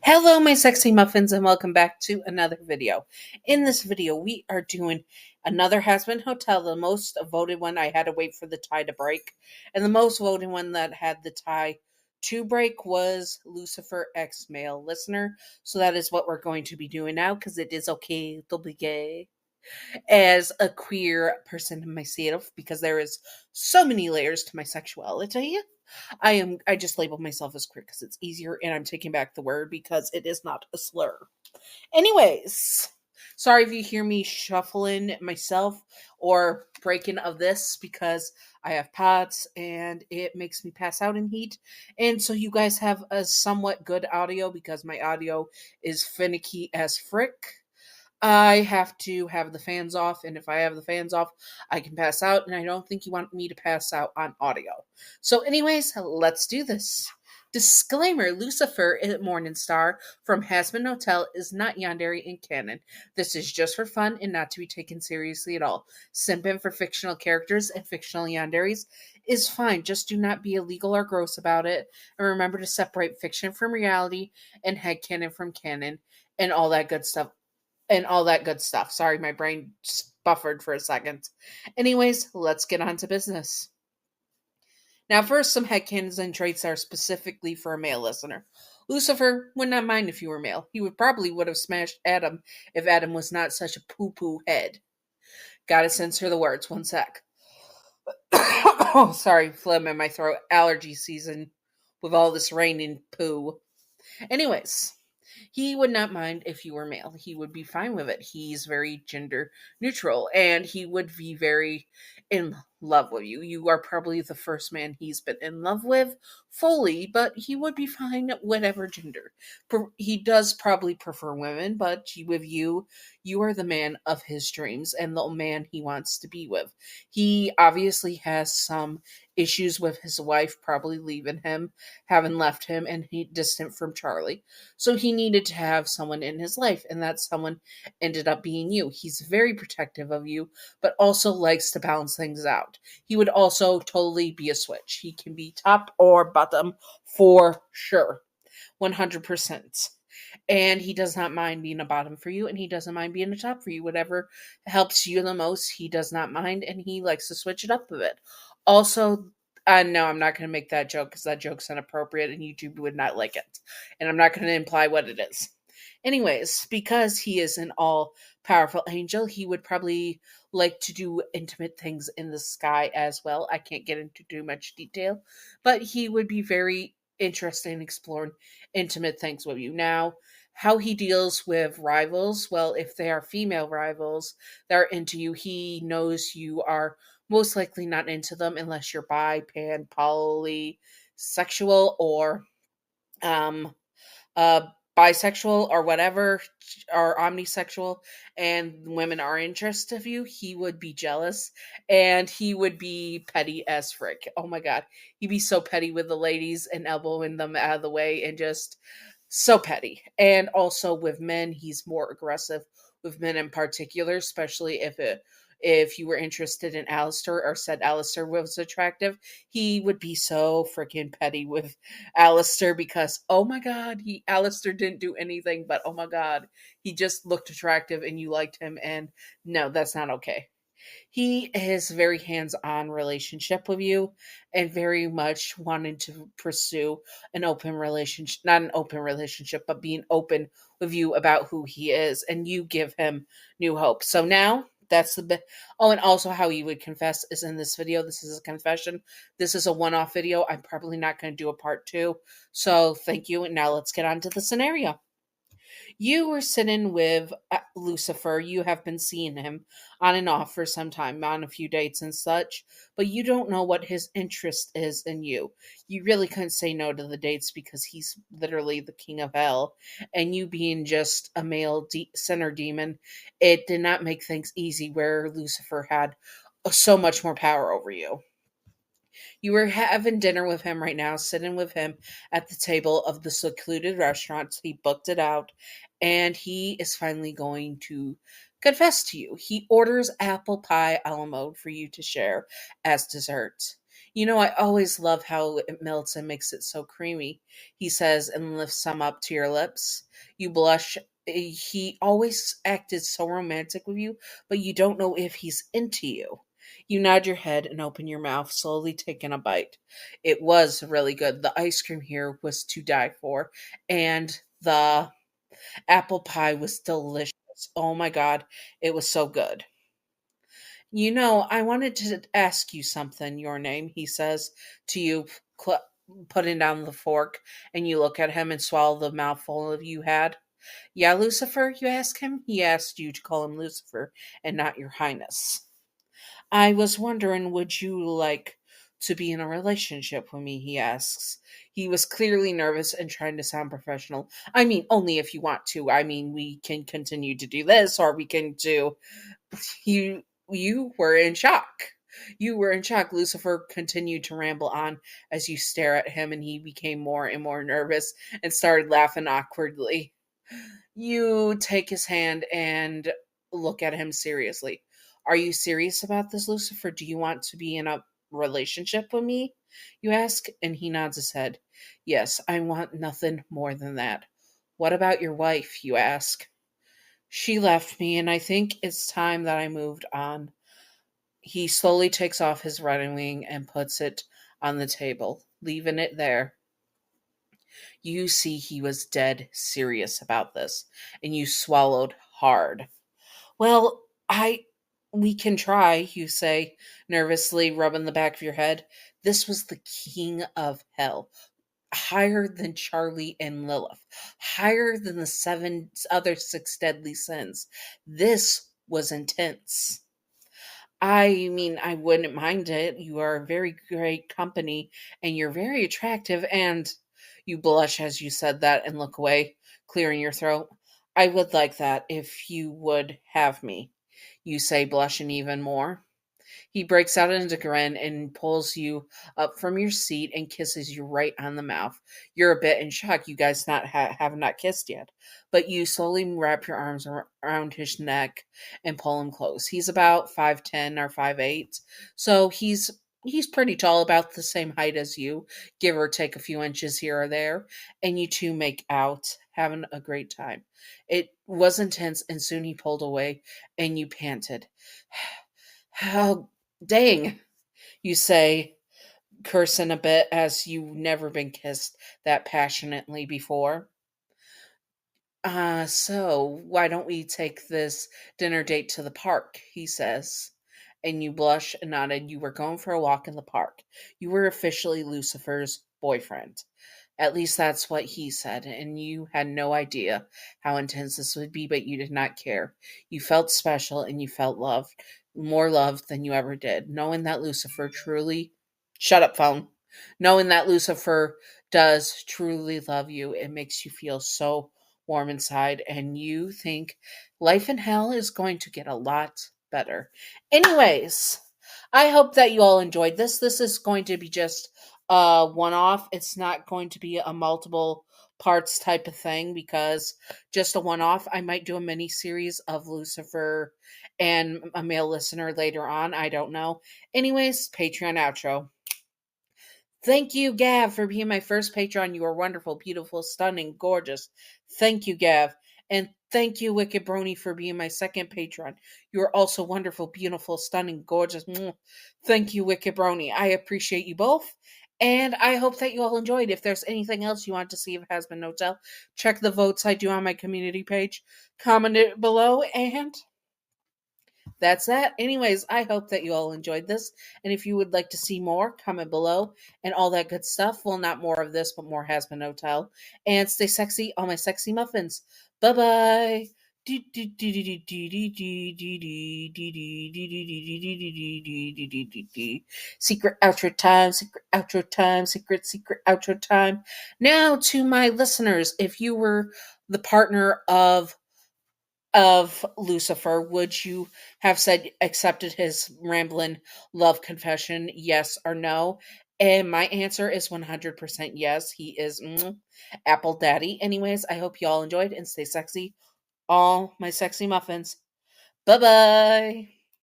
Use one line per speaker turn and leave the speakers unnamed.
Hello, my sexy muffins, and welcome back to another video. In this video, we are doing another Hazbin Hotel. The most voted one, I had to wait for the tie to break. And the most voted one that had the tie to break was Lucifer X male listener. So that is what we're going to be doing now, because it is okay to be gay as a queer person myself, because there is so many layers to my sexuality. I just label myself as queer because it's easier, and I'm taking back the word because it is not a slur. Anyways, sorry if you hear me shuffling myself or breaking of this because I have POTS and it makes me pass out in heat. And so you guys have a somewhat good audio because my audio is finicky as frick. I have to have the fans off, and if I have the fans off, I can pass out, and I don't think you want me to pass out on audio. So, anyways, let's do this. Disclaimer: Lucifer Morningstar from Hazbin Hotel is not Yandere in canon. This is just for fun and not to be taken seriously at all. Simping for fictional characters and fictional Yanderes is fine, just do not be illegal or gross about it, and remember to separate fiction from reality and headcanon from canon and all that good stuff Sorry, my brain just buffered for a second. Anyways, let's get on to business. Now, first, some headcanons and traits are specifically for a male listener. Lucifer would not mind if you were male. He would have smashed Adam if Adam was not such a poo-poo head. Gotta censor the words. One sec. Oh, sorry, phlegm in my throat. Allergy season with all this rain and poo. Anyways, he would not mind if you were male. He would be fine with it. He's very gender neutral and he would be very in love with you. You are probably the first man he's been in love with fully, but he would be fine whatever gender. He does probably prefer women, but with you, you are the man of his dreams and the man he wants to be with. He obviously has some issues with his wife probably leaving him, having left him, and he distant from Charlie. So he needed to have someone in his life, and that someone ended up being you. He's very protective of you, but also likes to balance things out. He would also totally be a switch. He can be top or bottom for sure. 100%. And he does not mind being a bottom for you, and he doesn't mind being a top for you. Whatever helps you the most, he does not mind, and he likes to switch it up a bit. Also, no, I'm not going to make that joke because that joke's inappropriate and YouTube would not like it. And I'm not going to imply what it is. Anyways, because he is an all powerful angel, he would probably like to do intimate things in the sky as well. I can't get into too much detail, but he would be very interested in exploring intimate things with you. Now, how he deals with rivals, well, if they are female rivals that are into you, he knows you are most likely not into them unless you're bi, pan, polysexual, or um uh bisexual or whatever, or omnisexual, and women are interested of you. He would be jealous and he would be petty as frick. Oh my god, he'd be so petty with the ladies and elbowing them out of the way and just so petty. And also with men, he's more aggressive with men in particular, especially if you were interested in Alistair or said Alistair was attractive. He would be so freaking petty with Alistair because, oh my god, Alistair didn't do anything, but oh my god, he just looked attractive and you liked him, and no, that's not okay. He is very hands-on relationship with you and very much wanting to pursue an open relationship, not an open relationship, but being open with you about who he is, and you give him new hope. So now that's the bit. Oh, and also how he would confess is in this video. This is a confession. This is a one-off video. I'm probably not going to do a part two. So thank you. And now let's get on to the scenario. You were sitting with Lucifer. You have been seeing him on and off for some time, on a few dates and such, but you don't know what his interest is in you. You really couldn't say no to the dates because he's literally the king of hell, and you being just a male sinner demon, it did not make things easy where Lucifer had so much more power over you. You were having dinner with him right now, sitting with him at the table of the secluded restaurant. He booked it out, and he is finally going to confess to you. He orders apple pie a la mode for you to share as dessert. I always love how it melts and makes it so creamy, he says and lifts some up to your lips. You blush. He always acted so romantic with you, but you don't know if he's into you. You nod your head and open your mouth, slowly taking a bite. It was really good. The ice cream here was to die for, and the apple pie was delicious. Oh my god, it was so good. I wanted to ask you something, your name, he says to you, cl- putting down the fork, and you look at him and swallow the mouthful of you had. Yeah, Lucifer, you ask him? He asked you to call him Lucifer and not your highness. I was wondering, would you like to be in a relationship with me? He asks. He was clearly nervous and trying to sound professional. I mean, only if you want to. I mean, we can continue to do this, or we can do. You were in shock. You were in shock. Lucifer continued to ramble on as you stare at him, and he became more and more nervous and started laughing awkwardly. You take his hand and look at him seriously. Are you serious about this, Lucifer? Do you want to be in a relationship with me? You ask, and he nods his head. Yes, I want nothing more than that. What about your wife? You ask. She left me, and I think it's time that I moved on. He slowly takes off his riding wing and puts it on the table, leaving it there. You see he was dead serious about this, and you swallowed hard. Well, I we can try, you say, nervously rubbing the back of your head. This was the king of hell, higher than Charlie and Lilith, higher than the seven other six deadly sins. This was intense. I mean, I wouldn't mind it. You are very great company and you're very attractive. And you blush as you said that and look away, clearing your throat. I would like that if you would have me, you say, blushing even more. He breaks out into a grin and pulls you up from your seat and kisses you right on the mouth. You're a bit in shock. You guys have not kissed yet, but you slowly wrap your arms around his neck and pull him close. He's about 5'10" or 5'8", so he's pretty tall, about the same height as you, give or take a few inches here or there, and you two make out, having a great time. It was intense, and soon he pulled away, and you panted. How dang, you say, cursing a bit as you've never been kissed that passionately before. So why don't we take this dinner date to the park? He says. And you blush and nodded. You were going for a walk in the park. You were officially Lucifer's boyfriend. At least that's what he said, and you had no idea how intense this would be, but you did not care. You felt special and you felt loved, more loved than you ever did, knowing that Lucifer truly. Shut up, phone. Knowing that Lucifer does truly love you, it makes you feel so warm inside, and you think life in hell is going to get a lot better. Anyways, I hope that you all enjoyed this. This is going to be just one off. It's not going to be a multiple parts type of thing because just a one off. I might do a mini series of Lucifer and a male listener later on. I don't know. Anyways, Patreon outro. Thank you, Gav, for being my first patron. You are wonderful, beautiful, stunning, gorgeous. Thank you, Gav. And thank you, Wicked Brony, for being my second patron. You are also wonderful, beautiful, stunning, gorgeous. Thank you, Wicked Brony. I appreciate you both. And I hope that you all enjoyed. If there's anything else you want to see of Hazbin Hotel, check the votes I do on my community page. Comment it below, and that's that. Anyways, I hope that you all enjoyed this. And if you would like to see more, comment below and all that good stuff. Well, not more of this, but more Hazbin Hotel. And stay sexy, all my sexy muffins. Bye bye. Secret outro time, secret outro time, secret outro time. Now to my listeners, if you were the partner of Lucifer, would you have said accepted his rambling love confession, yes or no? And my answer is 100% yes. He is Apple Daddy. Anyways, I hope you all enjoyed and stay sexy. All my sexy muffins. Bye bye.